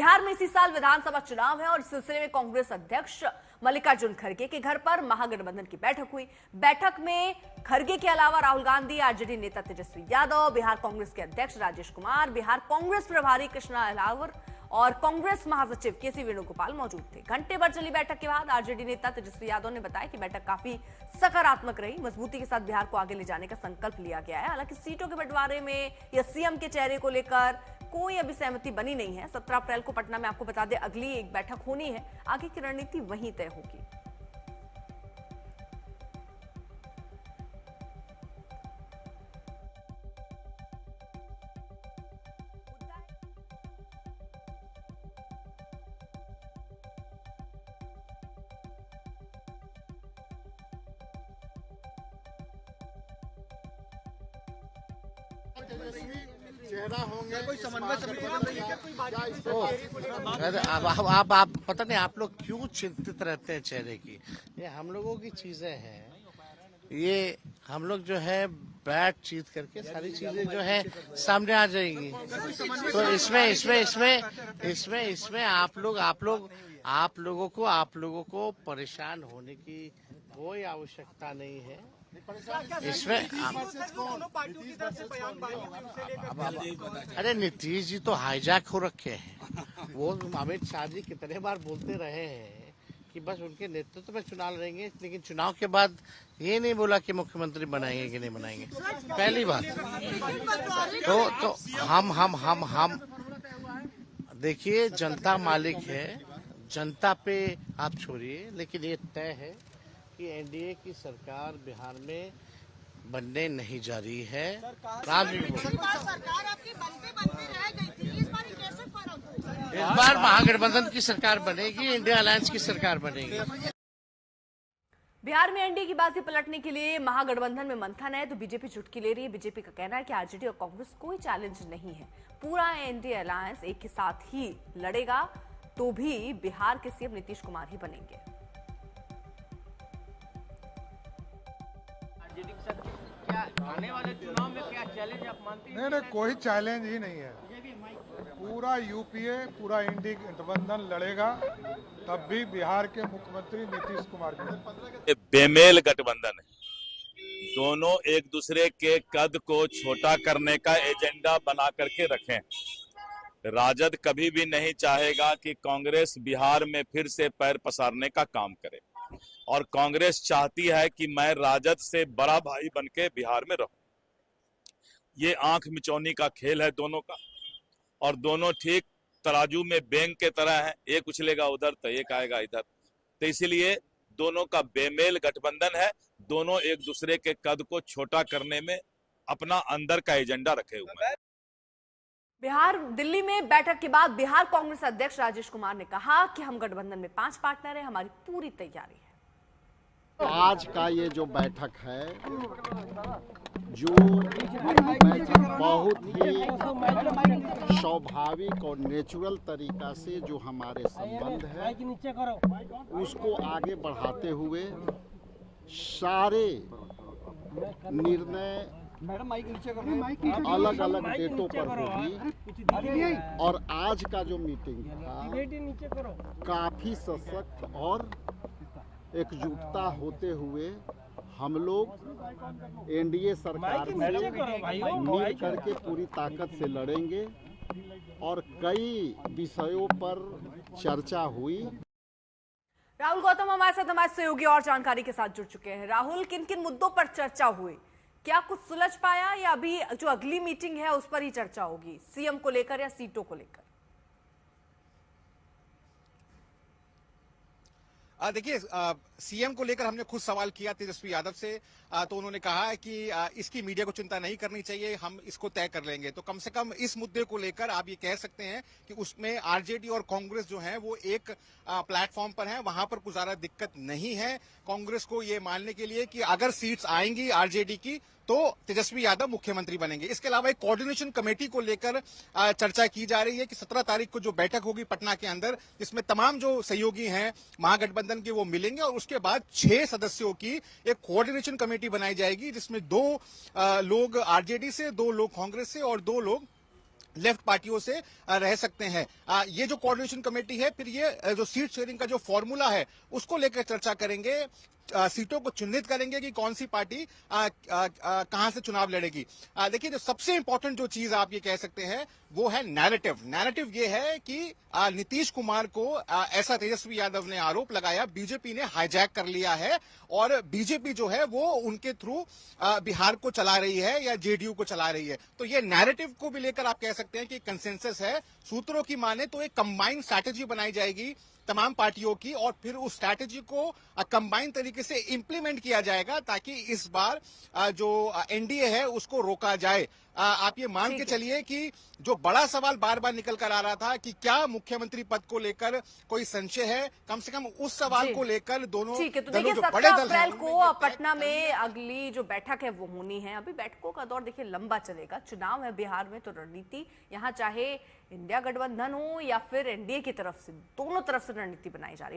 बिहार में इसी साल विधानसभा चुनाव है और इस सिलसिले में कांग्रेस अध्यक्ष मल्लिकार्जुन खड़गे के घर पर महागठबंधन की बैठक हुई। बैठक में खड़गे के अलावा राहुल गांधी, आरजेडी नेता तेजस्वी यादव, बिहार कांग्रेस के अध्यक्ष राजेश कुमार, बिहार कांग्रेस प्रभारी कृष्णा अलावर और कांग्रेस महासचिव केसी वेणुगोपाल मौजूद थे। घंटे भर चली बैठक के बाद आरजेडी नेता तेजस्वी यादव ने बताया कि बैठक काफी सकारात्मक रही, मजबूती के साथ बिहार को आगे ले जाने का संकल्प लिया गया है। हालांकि सीटों के बंटवारे में या सीएम के चेहरे को लेकर कोई अभी सहमति बनी नहीं है। 17 अप्रैल को पटना में आपको बता दें अगली एक बैठक होनी है, आगे की रणनीति वहीं तय होगी। चेहरा होंगे कोई समन्वय आप पता नहीं आप लोग क्यों चिंतित रहते हैं चेहरे की। ये हम लोगों की चीजें हैं, ये हम लोग जो है बातचीत करके सारी चीजें जो है सामने आ जाएंगी। तो इसमें आप लोगों को परेशान होने की कोई आवश्यकता नहीं है। इसमें अरे नीतीश जी तो हाईजैक हो रखे हैं। वो अमित शाह जी कितने बार बोलते रहे हैं कि बस उनके नेतृत्व में चुनाव लड़ेंगे, लेकिन चुनाव के बाद ये नहीं बोला कि मुख्यमंत्री बनाएंगे कि नहीं बनाएंगे। पहली बात तो हम देखिए, जनता मालिक है, जनता पे आप छोड़िए, लेकिन ये तय है कि एनडीए की सरकार बिहार में बनने नहीं जा रही है। सरकार आपकी बनते रह गई थी, इस बार कैसे फर्क होगा? इस बार महागठबंधन की सरकार बनेगी, इंडिया अलायंस की सरकार बनेगी। बिहार में एनडीए की बाजी पलटने के लिए महागठबंधन में मंथन है तो बीजेपी चुटकी ले रही है। बीजेपी का कहना है कि आरजेडी और कांग्रेस कोई चैलेंज नहीं है, पूरा एनडीए अलायंस एक के साथ ही लड़ेगा, तो भी बिहार के सीएम नीतीश कुमार ही बनेंगे। क्या आने वाले चुनाव में क्या चैलेंज आप मानते हैं? नहीं, कोई चैलेंज ही नहीं है। पूरा यूपीए, पूरा इंडी गठबंधन लड़ेगा, तब भी बिहार के मुख्यमंत्री नीतीश कुमार जी। बेमेल गठबंधन है, दोनों एक दूसरे के कद को छोटा करने का एजेंडा बना करके रखें। राजद कभी भी नहीं चाहेगा कि कांग्रेस बिहार में फिर से पैर पसारने का काम करे, और कांग्रेस चाहती है कि मैं राजद से बड़ा भाई बनके बिहार में रहूं। ये आंख मिचौनी का खेल है दोनों का, और दोनों ठीक तराजू में बेंग के तरह है, एक उछलेगा उधर तो एक आएगा इधर। तो इसीलिए दोनों का बेमेल गठबंधन है, दोनों एक दूसरे के कद को छोटा करने में अपना अंदर का एजेंडा रखे हुए हैं। दिल्ली में बैठक के बाद बिहार कांग्रेस अध्यक्ष राजेश कुमार ने कहा कि हम गठबंधन में 5 पार्टनर हैं, हमारी पूरी तैयारी है। आज का ये जो बैठक है, जो बहुत ही स्वाभाविक और नेचुरल तरीका से जो हमारे संबंध है उसको आगे बढ़ाते हुए सारे निर्णय अलग अलग डेटों पर होगी। और आज का जो मीटिंग था काफी सशक्त और एकजुटता होते हुए हम लोग एनडीए सरकार से मिल करके पूरी ताकत से लड़ेंगे, और कई विषयों पर चर्चा हुई। राहुल गौतम हमारे साथ हमारे सहयोगी और जानकारी के साथ जुड़ चुके हैं। राहुल, किन किन मुद्दों पर चर्चा हुई? क्या कुछ सुलझ पाया या अभी जो अगली मीटिंग है उस पर ही चर्चा होगी, सीएम को लेकर या सीटों को लेकर? देखिए, सीएम को लेकर हमने खुद सवाल किया तेजस्वी यादव से, तो उन्होंने कहा है कि इसकी मीडिया को चिंता नहीं करनी चाहिए, हम इसको तय कर लेंगे। तो कम से कम इस मुद्दे को लेकर आप ये कह सकते हैं कि उसमें आरजेडी और कांग्रेस जो है वो एक प्लेटफॉर्म पर है, वहां पर कुछ ज्यादा दिक्कत नहीं है कांग्रेस को ये मानने के लिए कि अगर सीट्स आएंगी आरजेडी की तो तेजस्वी यादव मुख्यमंत्री बनेंगे। इसके अलावा एक कोऑर्डिनेशन कमेटी को लेकर चर्चा की जा रही है कि 17 तारीख को जो बैठक होगी पटना के अंदर, जिसमें तमाम जो सहयोगी हैं महागठबंधन के वो मिलेंगे, और उसके बाद 6 सदस्यों की एक कोऑर्डिनेशन कमेटी बनाई जाएगी, जिसमें 2 लोग आरजेडी से, 2 लोग कांग्रेस से और 2 लोग लेफ्ट पार्टियों से रह सकते हैं। ये जो कोऑर्डिनेशन कमेटी है, फिर ये जो सीट शेयरिंग का जो फॉर्मूला है उसको लेकर चर्चा करेंगे, सीटों को चिन्हित करेंगे कि कौन सी पार्टी कहां से चुनाव लड़ेगी। देखिए, जो सबसे इंपॉर्टेंट जो चीज आप ये कह सकते हैं वो है नैरेटिव। नैरेटिव ये है कि नीतीश कुमार को ऐसा तेजस्वी यादव ने आरोप लगाया बीजेपी ने हाईजैक कर लिया है और बीजेपी जो है वो उनके थ्रू बिहार को चला रही है या जेडीयू को चला रही है। तो ये नैरेटिव को भी लेकर आप कह सकते हैं कि कंसेंसस है। सूत्रों की माने तो एक कंबाइंड स्ट्रैटेजी बनाई जाएगी तमाम पार्टियों की और फिर उस स्ट्रैटेजी को कंबाइंड तरीके से इंप्लीमेंट किया जाएगा ताकि इस बार जो एनडीए है उसको रोका जाए। आप ये मान के चलिए कि जो बड़ा सवाल बार बार निकल कर आ रहा था कि क्या मुख्यमंत्री पद को लेकर कोई संशय है, कम से कम उस सवाल को लेकर दोनों ठीक है। तो दलों देखिए, जो 17 बड़े दल हैं अप्रैल को पटना में अगली जो बैठक है वो होनी है। अभी बैठकों का दौर देखिए लंबा चलेगा, चुनाव है बिहार में, तो रणनीति यहाँ चाहे इंडिया गठबंधन हो या फिर एनडीए की तरफ से, दोनों तरफ से रणनीति बनाई जा रही है।